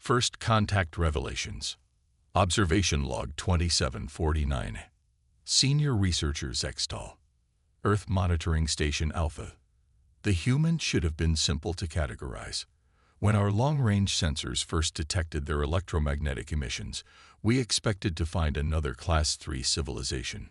First Contact Revelations. Observation Log 2749. Senior Researchers Extol. Earth Monitoring Station Alpha. The human should have been simple to categorize. When our long-range sensors first detected their electromagnetic emissions, we expected to find another Class 3 civilization.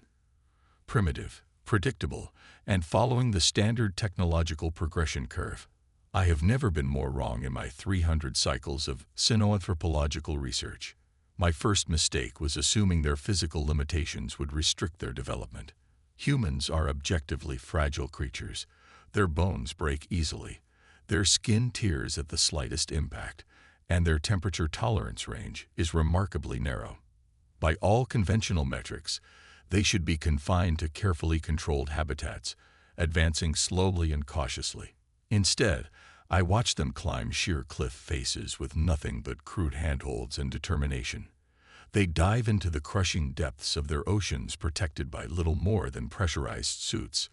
Primitive, predictable, and following the standard technological progression curve. I have never been more wrong in my 300 cycles of cynoanthropological research. My first mistake was assuming their physical limitations would restrict their development. Humans are objectively fragile creatures. Their bones break easily. Their skin tears at the slightest impact, and their temperature tolerance range is remarkably narrow. By all conventional metrics, they should be confined to carefully controlled habitats, advancing slowly and cautiously. Instead, I watch them climb sheer cliff faces with nothing but crude handholds and determination. They dive into the crushing depths of their oceans protected by little more than pressurized suits.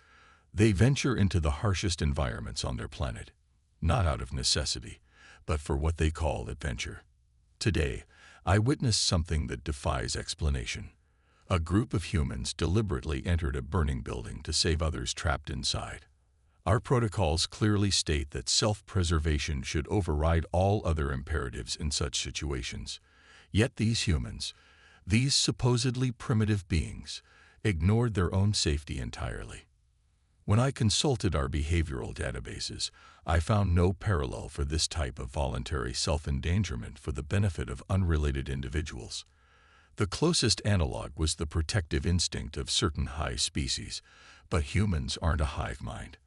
They venture into the harshest environments on their planet, not out of necessity, but for what they call adventure. Today, I witnessed something that defies explanation. A group of humans deliberately entered a burning building to save others trapped inside. Our protocols clearly state that self-preservation should override all other imperatives in such situations. Yet these humans, these supposedly primitive beings, ignored their own safety entirely. When I consulted our behavioral databases, I found no parallel for this type of voluntary self-endangerment for the benefit of unrelated individuals. The closest analog was the protective instinct of certain hive species, but humans aren't a hive mind.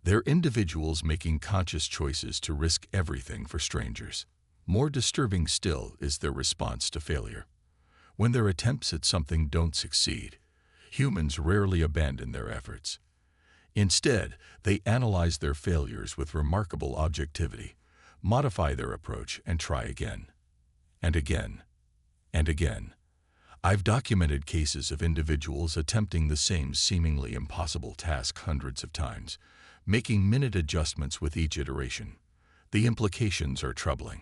They're individuals making conscious choices to risk everything for strangers. More disturbing still is their response to failure. When their attempts at something don't succeed, humans rarely abandon their efforts. Instead, they analyze their failures with remarkable objectivity, modify their approach, and try again. And again. And again. I've documented cases of individuals attempting the same seemingly impossible task hundreds of times, making minute adjustments with each iteration. The implications are troubling.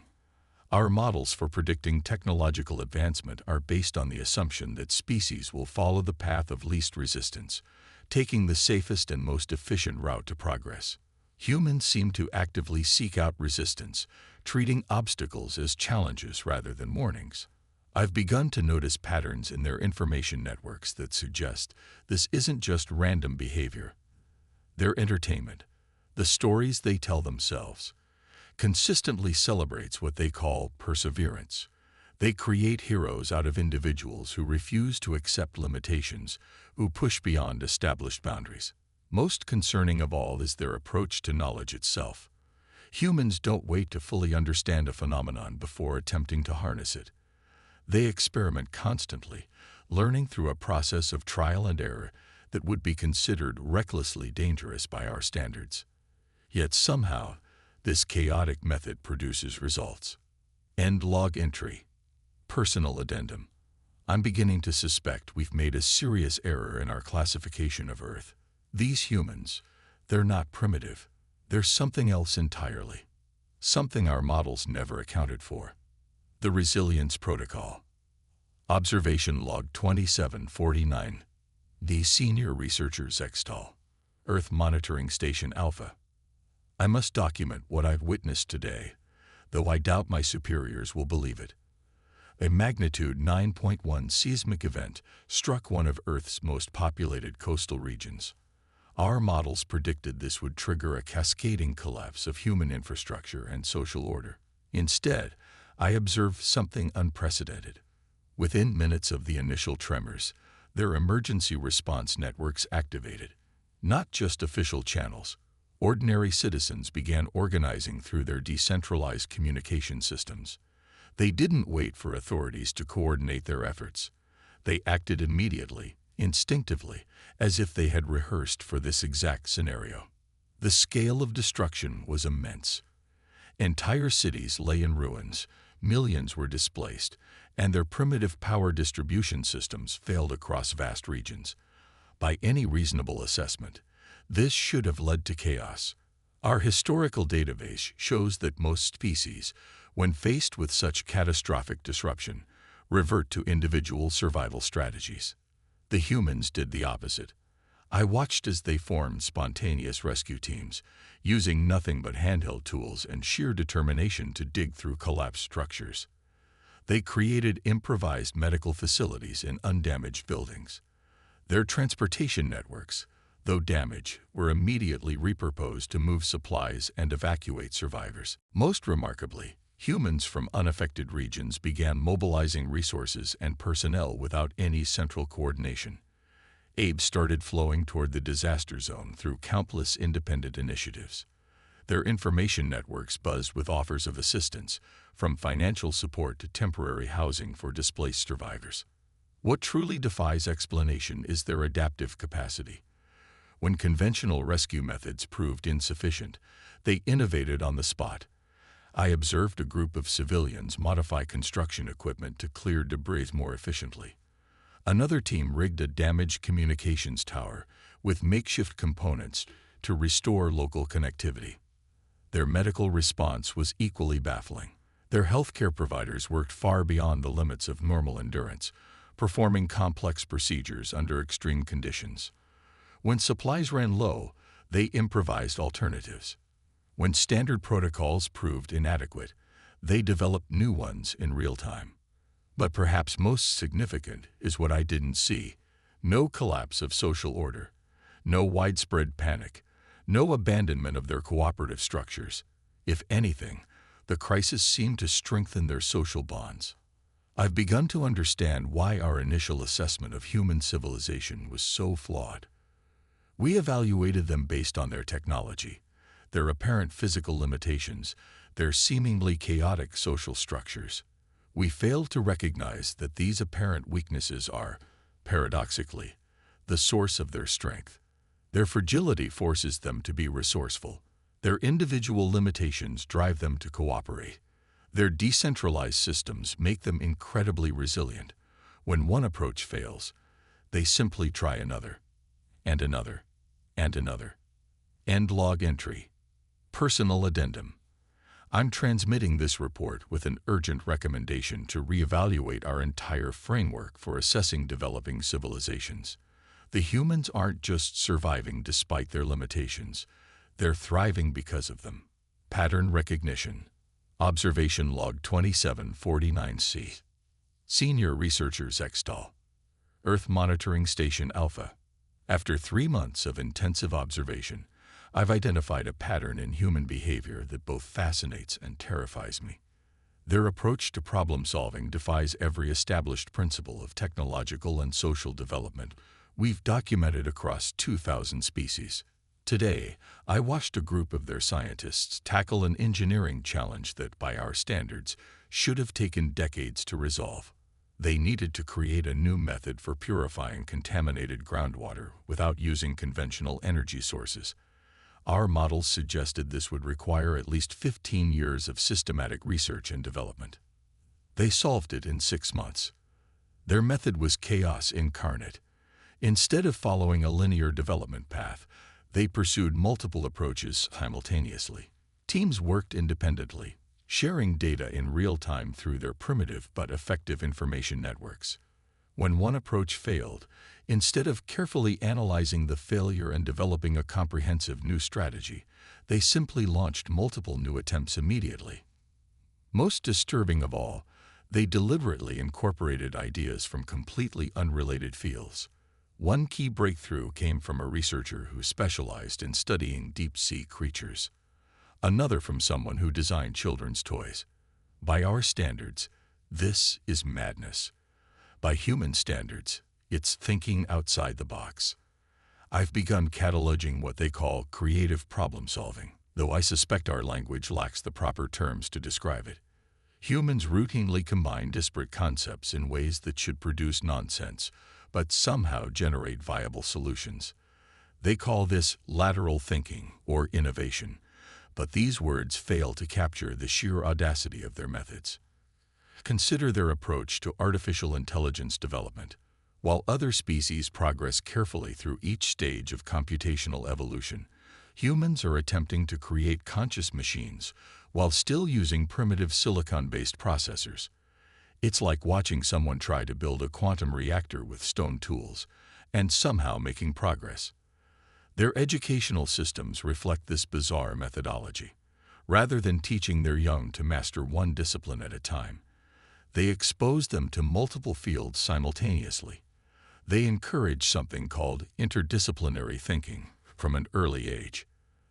Our models for predicting technological advancement are based on the assumption that species will follow the path of least resistance, taking the safest and most efficient route to progress. Humans seem to actively seek out resistance, treating obstacles as challenges rather than warnings. I've begun to notice patterns in their information networks that suggest this isn't just random behavior. Their entertainment, the stories they tell themselves, consistently celebrates what they call perseverance. They create heroes out of individuals who refuse to accept limitations, who push beyond established boundaries. Most concerning of all is their approach to knowledge itself. Humans don't wait to fully understand a phenomenon before attempting to harness it. They experiment constantly, learning through a process of trial and error that would be considered recklessly dangerous by our standards. Yet somehow, this chaotic method produces results. End log entry. Personal addendum. I'm beginning to suspect we've made a serious error in our classification of Earth. These humans, they're not primitive. They're something else entirely. Something our models never accounted for. The Resilience Protocol. Observation Log 2749. The Senior Researchers Extol. Earth Monitoring Station Alpha. I must document what I've witnessed today, though I doubt my superiors will believe it. A magnitude 9.1 seismic event struck one of Earth's most populated coastal regions. Our models predicted this would trigger a cascading collapse of human infrastructure and social order. Instead, I observed something unprecedented. Within minutes of the initial tremors, their emergency response networks activated. Not just official channels. Ordinary citizens began organizing through their decentralized communication systems. They didn't wait for authorities to coordinate their efforts. They acted immediately, instinctively, as if they had rehearsed for this exact scenario. The scale of destruction was immense. Entire cities lay in ruins, millions were displaced, and their primitive power distribution systems failed across vast regions. By any reasonable assessment, this should have led to chaos. Our historical database shows that most species, When faced with such catastrophic disruption, revert to individual survival strategies. The humans did the opposite. I watched as they formed spontaneous rescue teams, using nothing but handheld tools and sheer determination to dig through collapsed structures. They created improvised medical facilities in undamaged buildings. Their transportation networks, though damaged, were immediately repurposed to move supplies and evacuate survivors. Most remarkably, humans from unaffected regions began mobilizing resources and personnel without any central coordination. Aid started flowing toward the disaster zone through countless independent initiatives. Their information networks buzzed with offers of assistance, from financial support to temporary housing for displaced survivors. What truly defies explanation is their adaptive capacity. When conventional rescue methods proved insufficient, they innovated on the spot. I observed a group of civilians modify construction equipment to clear debris more efficiently. Another team rigged a damaged communications tower with makeshift components to restore local connectivity. Their medical response was equally baffling. Their healthcare providers worked far beyond the limits of normal endurance, performing complex procedures under extreme conditions. When supplies ran low, they improvised alternatives. When standard protocols proved inadequate, they developed new ones in real time. But perhaps most significant is what I didn't see: no collapse of social order, no widespread panic, no abandonment of their cooperative structures. If anything, the crisis seemed to strengthen their social bonds. I've begun to understand why our initial assessment of human civilization was so flawed. We evaluated them based on their technology, their apparent physical limitations, their seemingly chaotic social structures. We failed to recognize that these apparent weaknesses are, paradoxically, the source of their strength. Their fragility forces them to be resourceful. Their individual limitations drive them to cooperate. Their decentralized systems make them incredibly resilient. When one approach fails, they simply try another, and another, and another. End log entry. Personal addendum. I'm transmitting this report with an urgent recommendation to reevaluate our entire framework for assessing developing civilizations. The humans aren't just surviving despite their limitations, they're thriving because of them. Pattern recognition. Observation log 2749C. Senior researchers Extol. Earth Monitoring Station Alpha. After 3 months of intensive observation, I've identified a pattern in human behavior that both fascinates and terrifies me. Their approach to problem-solving defies every established principle of technological and social development we've documented across 2,000 species. Today, I watched a group of their scientists tackle an engineering challenge that, by our standards, should have taken decades to resolve. They needed to create a new method for purifying contaminated groundwater without using conventional energy sources. Our models suggested this would require at least 15 years of systematic research and development. They solved it in 6 months. Their method was chaos incarnate. Instead of following a linear development path, they pursued multiple approaches simultaneously. Teams worked independently, sharing data in real time through their primitive but effective information networks. When one approach failed, instead of carefully analyzing the failure and developing a comprehensive new strategy, they simply launched multiple new attempts immediately. Most disturbing of all, they deliberately incorporated ideas from completely unrelated fields. One key breakthrough came from a researcher who specialized in studying deep-sea creatures. Another from someone who designed children's toys. By our standards, this is madness. By human standards, it's thinking outside the box. I've begun cataloging what they call creative problem-solving, though I suspect our language lacks the proper terms to describe it. Humans routinely combine disparate concepts in ways that should produce nonsense, but somehow generate viable solutions. They call this lateral thinking or innovation, but these words fail to capture the sheer audacity of their methods. Consider their approach to artificial intelligence development. While other species progress carefully through each stage of computational evolution, humans are attempting to create conscious machines while still using primitive silicon-based processors. It's like watching someone try to build a quantum reactor with stone tools and somehow making progress. Their educational systems reflect this bizarre methodology. Rather than teaching their young to master one discipline at a time, they expose them to multiple fields simultaneously. They encourage something called interdisciplinary thinking from an early age.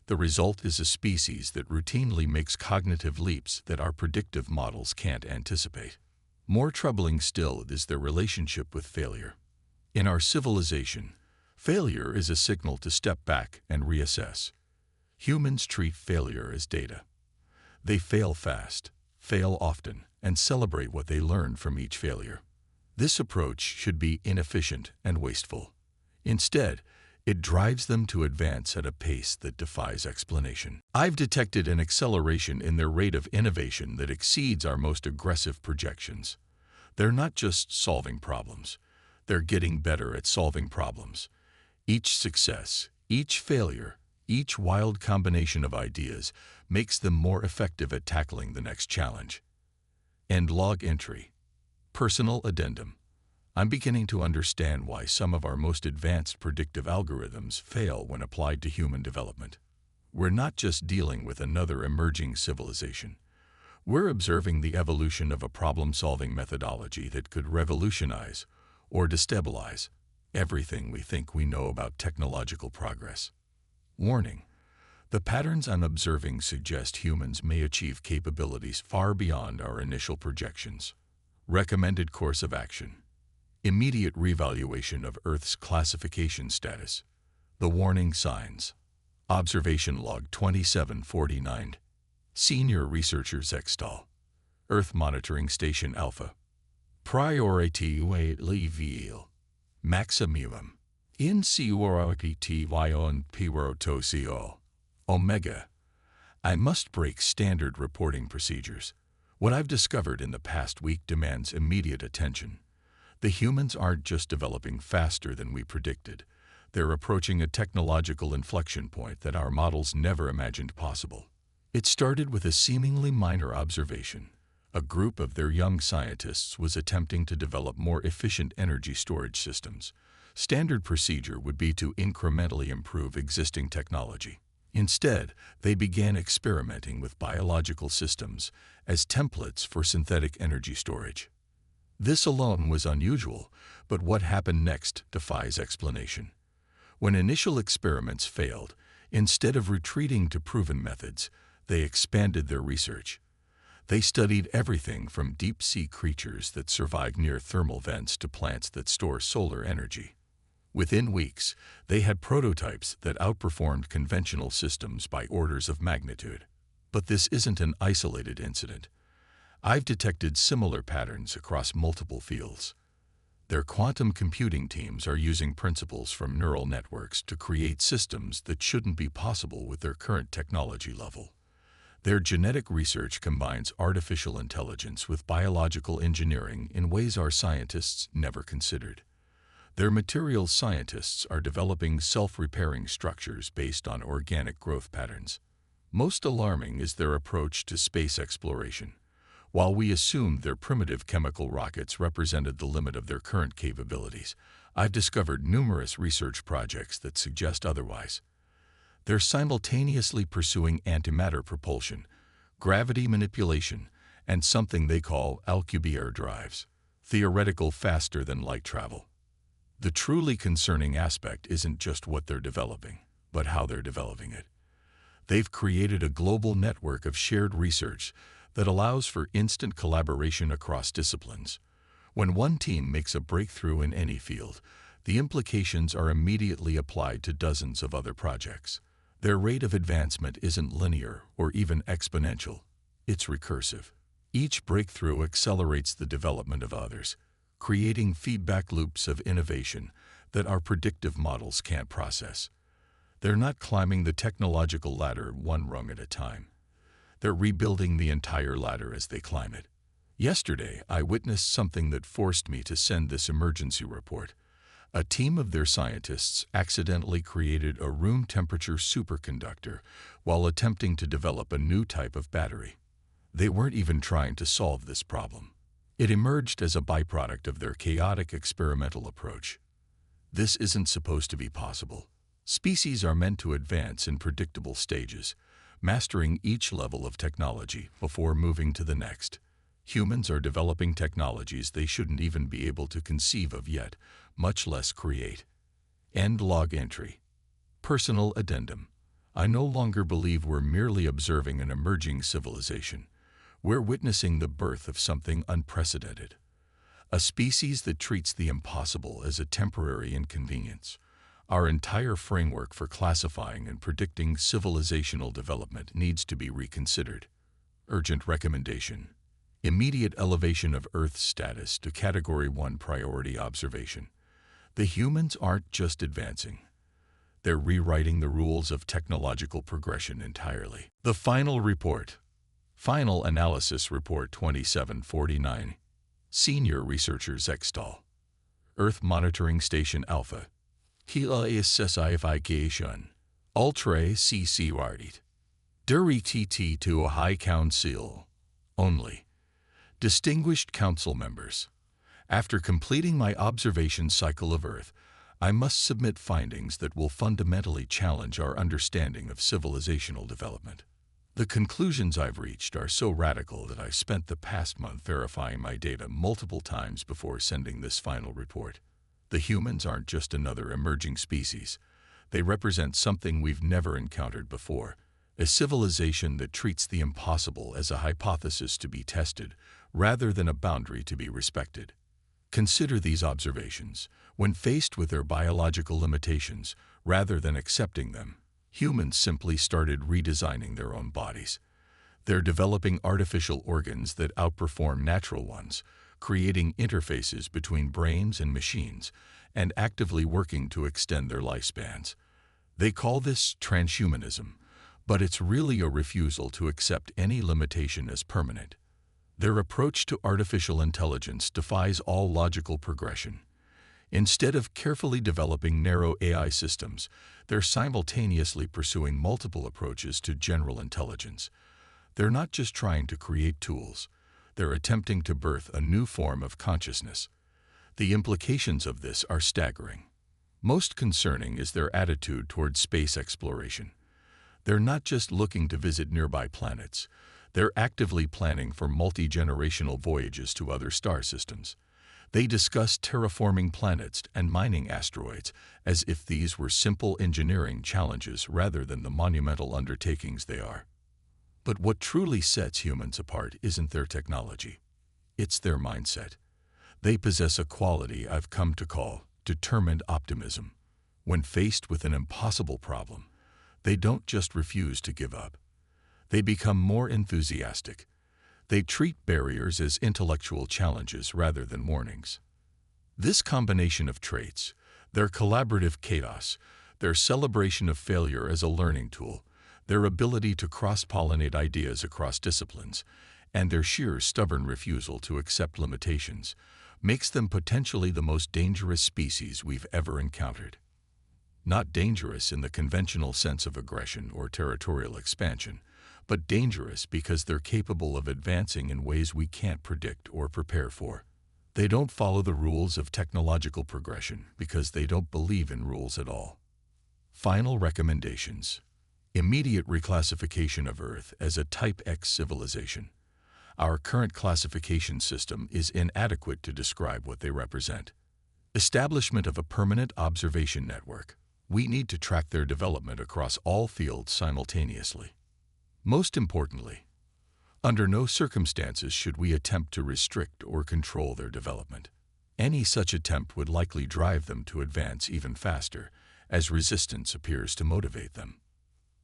The result is a species that routinely makes cognitive leaps that our predictive models can't anticipate. More troubling still is their relationship with failure. In our civilization, failure is a signal to step back and reassess. Humans treat failure as data. They fail fast, fail often, and celebrate what they learn from each failure. This approach should be inefficient and wasteful. Instead, it drives them to advance at a pace that defies explanation. I've detected an acceleration in their rate of innovation that exceeds our most aggressive projections. They're not just solving problems. They're getting better at solving problems. Each success, each failure, each wild combination of ideas makes them more effective at tackling the next challenge. End log entry. Personal addendum. I'm beginning to understand why some of our most advanced predictive algorithms fail when applied to human development. We're not just dealing with another emerging civilization. We're observing the evolution of a problem-solving methodology that could revolutionize or destabilize everything we think we know about technological progress. Warning: the patterns I'm observing suggest humans may achieve capabilities far beyond our initial projections. Recommended course of action: immediate reevaluation of Earth's classification status. The warning signs. Observation log 2749. Senior researchers Extal. Earth Monitoring Station Alpha. Priority weight level. Maximum. In CORTYON PROTOCO. Omega. I must break standard reporting procedures. What I've discovered in the past week demands immediate attention. The humans aren't just developing faster than we predicted. They're approaching a technological inflection point that our models never imagined possible. It started with a seemingly minor observation. A group of their young scientists was attempting to develop more efficient energy storage systems. Standard procedure would be to incrementally improve existing technology. Instead, they began experimenting with biological systems as templates for synthetic energy storage. This alone was unusual, but what happened next defies explanation. When initial experiments failed, instead of retreating to proven methods, they expanded their research. They studied everything from deep-sea creatures that survive near thermal vents to plants that store solar energy. Within weeks, they had prototypes that outperformed conventional systems by orders of magnitude. But this isn't an isolated incident. I've detected similar patterns across multiple fields. Their quantum computing teams are using principles from neural networks to create systems that shouldn't be possible with their current technology level. Their genetic research combines artificial intelligence with biological engineering in ways our scientists never considered. Their materials scientists are developing self-repairing structures based on organic growth patterns. Most alarming is their approach to space exploration. While we assumed their primitive chemical rockets represented the limit of their current capabilities, I've discovered numerous research projects that suggest otherwise. They're simultaneously pursuing antimatter propulsion, gravity manipulation, and something they call Alcubierre drives, theoretical faster-than-light travel. The truly concerning aspect isn't just what they're developing, but how they're developing it. They've created a global network of shared research that allows for instant collaboration across disciplines. When one team makes a breakthrough in any field, the implications are immediately applied to dozens of other projects. Their rate of advancement isn't linear or even exponential. It's recursive. Each breakthrough accelerates the development of others, creating feedback loops of innovation that our predictive models can't process. They're not climbing the technological ladder one rung at a time. They're rebuilding the entire ladder as they climb it. Yesterday, I witnessed something that forced me to send this emergency report. A team of their scientists accidentally created a room-temperature superconductor while attempting to develop a new type of battery. They weren't even trying to solve this problem. It emerged as a byproduct of their chaotic experimental approach. This isn't supposed to be possible. Species are meant to advance in predictable stages, mastering each level of technology before moving to the next. Humans are developing technologies they shouldn't even be able to conceive of yet, much less create. End log entry. Personal addendum. I no longer believe we're merely observing an emerging civilization. We're witnessing the birth of something unprecedented. A species that treats the impossible as a temporary inconvenience. Our entire framework for classifying and predicting civilizational development needs to be reconsidered. Urgent recommendation. Immediate elevation of Earth's status to Category 1 priority observation. The humans aren't just advancing. They're rewriting the rules of technological progression entirely. The final report. Final Analysis Report 2749. Senior Researchers Extol. Earth Monitoring Station Alpha. Sci-Fi Ultra CC Wardit. Duri TT to a High Council. Only. Distinguished Council members. After completing my observation cycle of Earth, I must submit findings that will fundamentally challenge our understanding of civilizational development. The conclusions I've reached are so radical that I've spent the past month verifying my data multiple times before sending this final report. The humans aren't just another emerging species. They represent something we've never encountered before, a civilization that treats the impossible as a hypothesis to be tested rather than a boundary to be respected. Consider these observations. When faced with their biological limitations, rather than accepting them, humans simply started redesigning their own bodies. They're developing artificial organs that outperform natural ones, creating interfaces between brains and machines, and actively working to extend their lifespans. They call this transhumanism, but it's really a refusal to accept any limitation as permanent. Their approach to artificial intelligence defies all logical progression. Instead of carefully developing narrow AI systems, they're simultaneously pursuing multiple approaches to general intelligence. They're not just trying to create tools, they're attempting to birth a new form of consciousness. The implications of this are staggering. Most concerning is their attitude toward space exploration. They're not just looking to visit nearby planets, they're actively planning for multi-generational voyages to other star systems. They discuss terraforming planets and mining asteroids as if these were simple engineering challenges rather than the monumental undertakings they are. But what truly sets humans apart isn't their technology. It's their mindset. They possess a quality I've come to call determined optimism. When faced with an impossible problem, they don't just refuse to give up. They become more enthusiastic. They treat barriers as intellectual challenges rather than warnings. This combination of traits, their collaborative chaos, their celebration of failure as a learning tool, their ability to cross-pollinate ideas across disciplines, and their sheer stubborn refusal to accept limitations, makes them potentially the most dangerous species we've ever encountered. Not dangerous in the conventional sense of aggression or territorial expansion, but dangerous because they're capable of advancing in ways we can't predict or prepare for. They don't follow the rules of technological progression because they don't believe in rules at all. Final recommendations. Immediate reclassification of Earth as a Type X civilization. Our current classification system is inadequate to describe what they represent. Establishment of a permanent observation network. We need to track their development across all fields simultaneously. Most importantly, under no circumstances should we attempt to restrict or control their development. Any such attempt would likely drive them to advance even faster, as resistance appears to motivate them.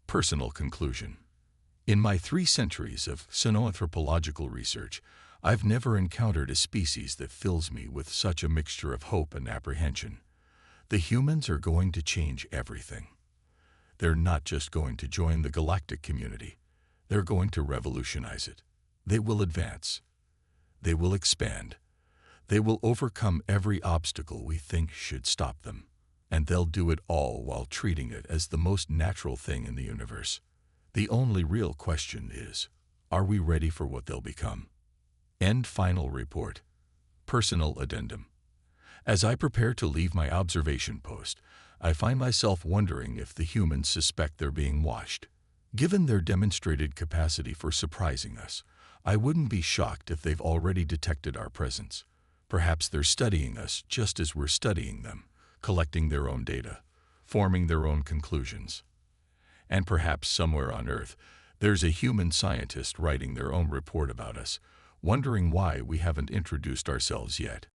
Personal conclusion. In my 3 centuries of xenoanthropological research, I've never encountered a species that fills me with such a mixture of hope and apprehension. The humans are going to change everything. They're not just going to join the galactic community. They're going to revolutionize it. They will advance. They will expand. They will overcome every obstacle we think should stop them. And they'll do it all while treating it as the most natural thing in the universe. The only real question is, are we ready for what they'll become? End final report. Personal addendum. As I prepare to leave my observation post, I find myself wondering if the humans suspect they're being watched. Given their demonstrated capacity for surprising us, I wouldn't be shocked if they've already detected our presence. Perhaps they're studying us just as we're studying them, collecting their own data, forming their own conclusions. And perhaps somewhere on Earth, there's a human scientist writing their own report about us, wondering why we haven't introduced ourselves yet.